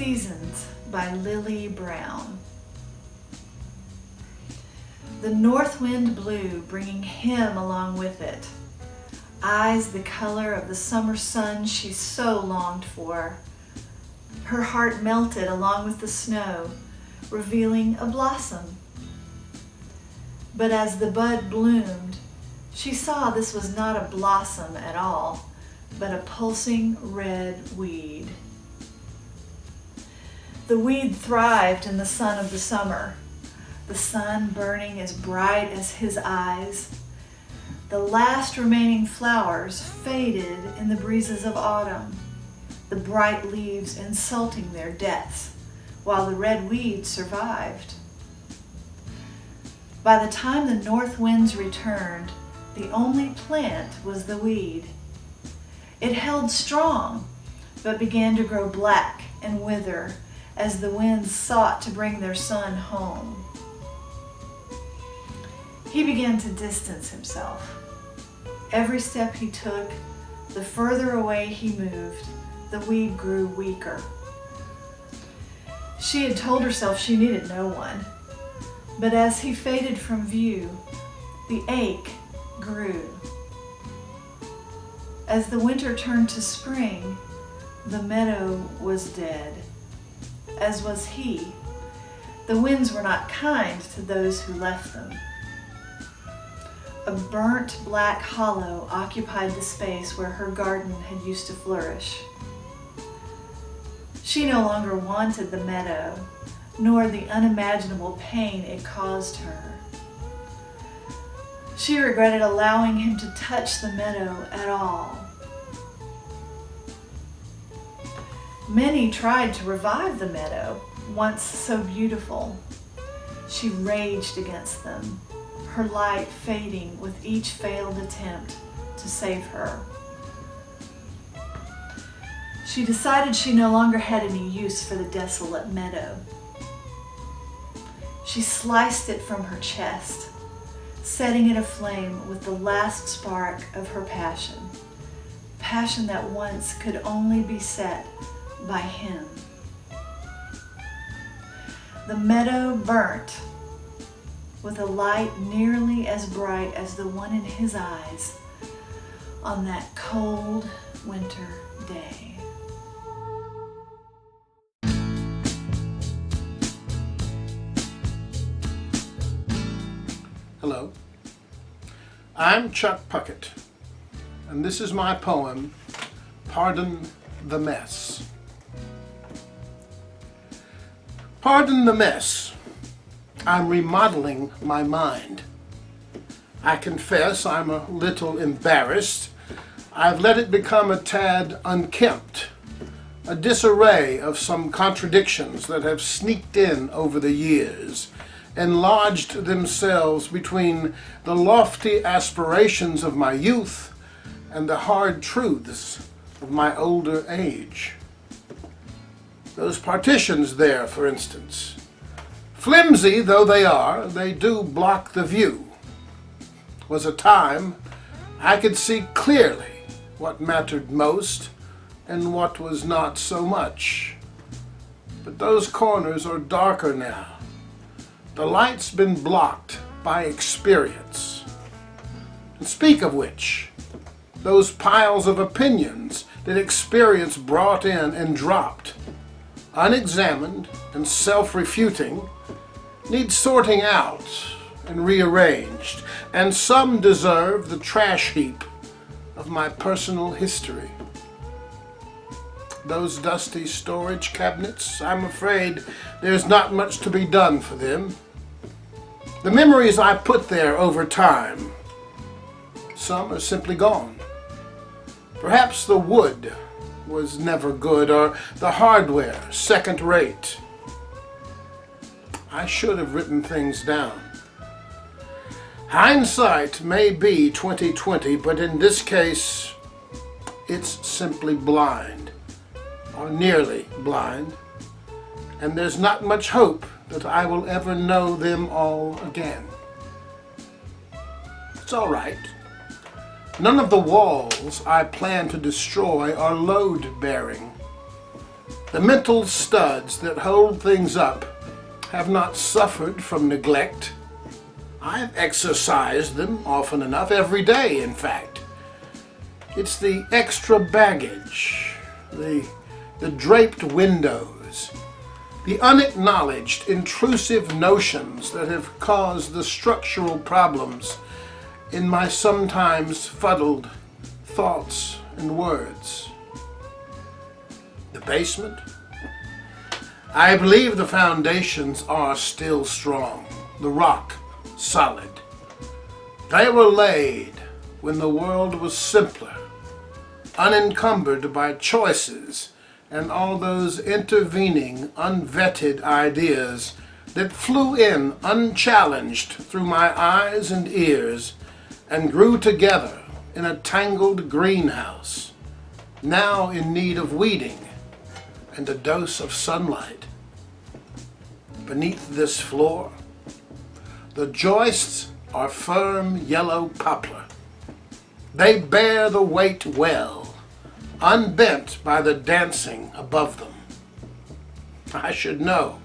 Seasons by Lilly Brown. The north wind blew, bringing him along with it. Eyes the color of the summer sun she so longed for. Her heart melted along with the snow, revealing a blossom. But as the bud bloomed, she saw this was not a blossom at all, but a pulsing red weed. The weed thrived in the sun of the summer, the sun burning as bright as his eyes. The last remaining flowers faded in the breezes of autumn, the bright leaves insulting their deaths, while the red weed survived. By the time the north winds returned, the only plant was the weed. It held strong, but began to grow black and wither as the winds sought to bring their son home. He began to distance himself. Every step he took, the further away he moved, the weed grew weaker. She had told herself she needed no one, but as he faded from view, the ache grew. As the winter turned to spring, the meadow was dead, as was he. The winds were not kind to those who left them. A burnt black hollow occupied the space where her garden had used to flourish. She no longer wanted the meadow, nor the unimaginable pain it caused her. She regretted allowing him to touch the meadow at all. Many tried to revive the meadow, once so beautiful. She raged against them, her light fading with each failed attempt to save her. She decided she no longer had any use for the desolate meadow. She sliced it from her chest, setting it aflame with the last spark of her passion, passion that once could only be set by him. The meadow burnt with a light nearly as bright as the one in his eyes on that cold winter day. Hello, I'm Chuck Puckett, and this is my poem, Pardon the Mess. Pardon the mess. I'm remodeling my mind. I confess I'm a little embarrassed. I've let it become a tad unkempt, a disarray of some contradictions that have sneaked in over the years and lodged themselves between the lofty aspirations of my youth and the hard truths of my older age. Those partitions there, for instance, flimsy though they are, they do block the view. Was a time I could see clearly what mattered most and what was not so much. But those corners are darker now. The light's been blocked by experience. And speak of which, those piles of opinions that experience brought in and dropped, unexamined and self-refuting, need sorting out and rearranged, and some deserve the trash heap of my personal history. Those dusty storage cabinets, I'm afraid there's not much to be done for them. The memories I put there over time, some are simply gone. Perhaps the wood was never good, or the hardware second rate. I should have written things down. Hindsight may be 20/20, but in this case, it's simply blind, or nearly blind, and there's not much hope that I will ever know them all again. It's all right. None of the walls I plan to destroy are load-bearing. The mental studs that hold things up have not suffered from neglect. I've exercised them often enough, every day in fact. It's the extra baggage, the draped windows, the unacknowledged intrusive notions that have caused the structural problems in my sometimes fuddled thoughts and words. The basement? I believe the foundations are still strong, the rock solid. They were laid when the world was simpler, unencumbered by choices and all those intervening, unvetted ideas that flew in unchallenged through my eyes and ears and grew together in a tangled greenhouse, now in need of weeding and a dose of sunlight. Beneath this floor, the joists are firm yellow poplar. They bear the weight well, unbent by the dancing above them. I should know.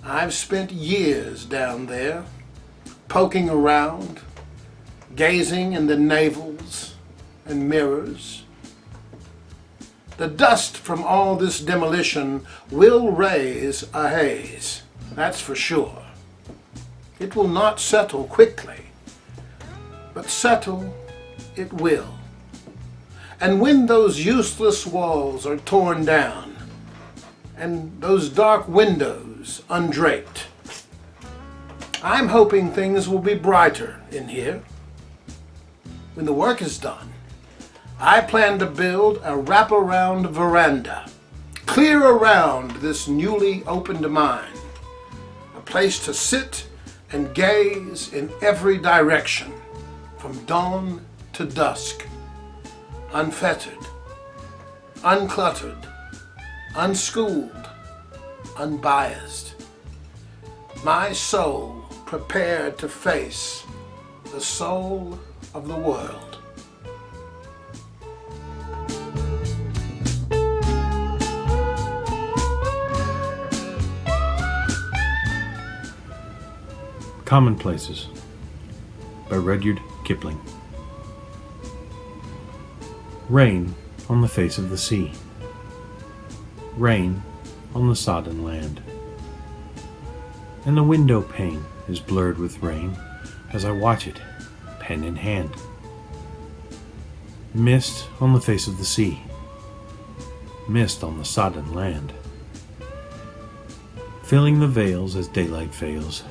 I've spent years down there, poking around, gazing in the navels and mirrors. The dust from all this demolition will raise a haze, that's for sure. It will not settle quickly, but settle it will. And when those useless walls are torn down and those dark windows undraped, I'm hoping things will be brighter in here. When the work is done, I plan to build a wraparound veranda, clear around this newly opened mine, a place to sit and gaze in every direction, from dawn to dusk, unfettered, uncluttered, unschooled, unbiased. My soul prepared to face the soul of the world. Commonplaces by Rudyard Kipling. Rain on the face of the sea. Rain on the sodden land. And the window pane is blurred with rain as I watch it, pen in hand. Mist on the face of the sea. Mist on the sodden land. Filling the veils as daylight fails,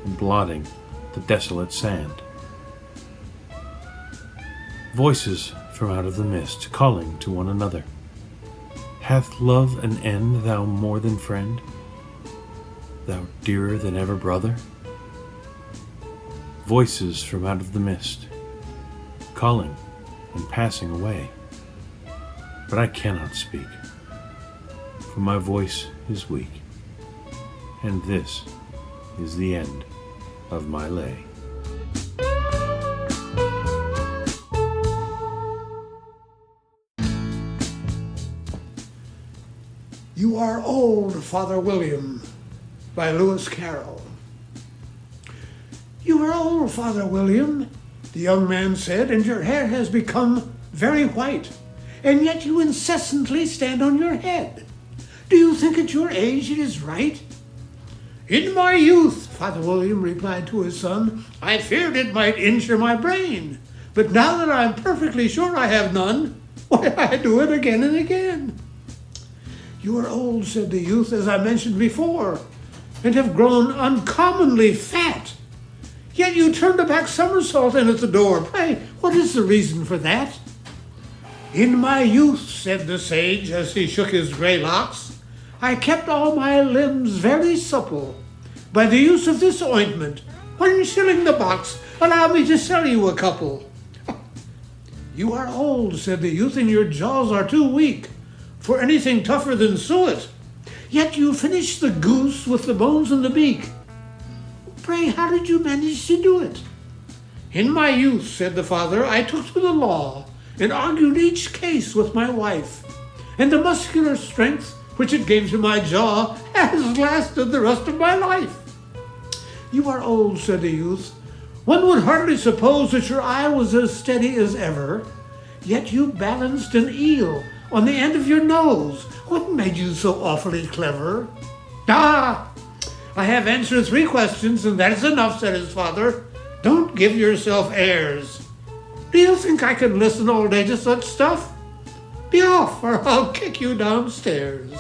and blotting the desolate sand. Voices from out of the mist calling to one another. Hath love an end, thou more than friend? Thou dearer than ever brother? Voices from out of the mist, calling and passing away. But I cannot speak, for my voice is weak, and this is the end of my lay. You Are Old, Father William, by Lewis Carroll. You are old, Father William, the young man said, and your hair has become very white, and yet you incessantly stand on your head. Do you think at your age it is right? In my youth, Father William replied to his son, I feared it might injure my brain, but now that I am perfectly sure I have none, why, I do it again and again. You are old, said the youth, as I mentioned before, and have grown uncommonly fat. Yet you turned a back somersault in at the door. Pray, what is the reason for that? In my youth, said the sage, as he shook his grey locks, I kept all my limbs very supple. By the use of this ointment, 1 shilling the box, allow me to sell you a couple. You are old, said the youth, and your jaws are too weak for anything tougher than suet. Yet you finished the goose with the bones and the beak. Pray, how did you manage to do it? In my youth, said the father, I took to the law and argued each case with my wife. and the muscular strength which it gave to my jaw has lasted the rest of my life. You are old, said the youth. One would hardly suppose that your eye was as steady as ever, yet you balanced an eel on the end of your nose. What made you so awfully clever? Ah! I have answered 3 questions, and that is enough, said his father. Don't give yourself airs. Do you think I can listen all day to such stuff? Be off, or I'll kick you downstairs.